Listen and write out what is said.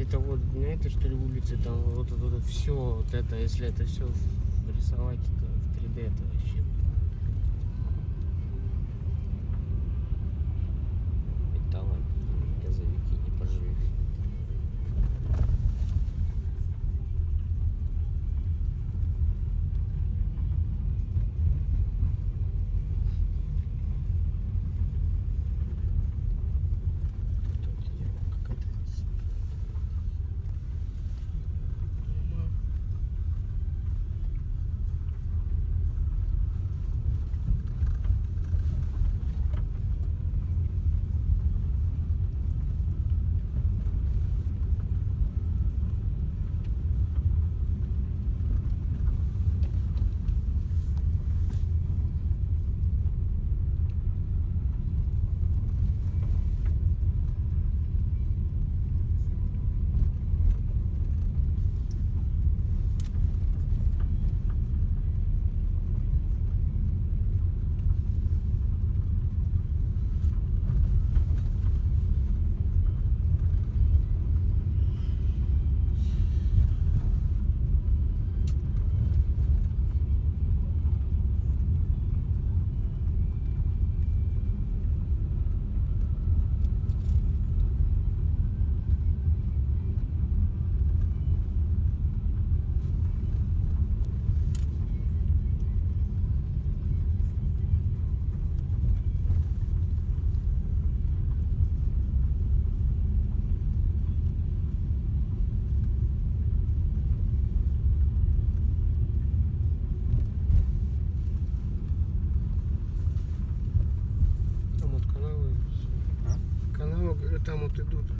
Это вот на этой что ли улице, там вот это все, вот это, если это все рисовать это в 3D, это вообще. Металлом газовики не поживут. Там вот каналы, там вот идут.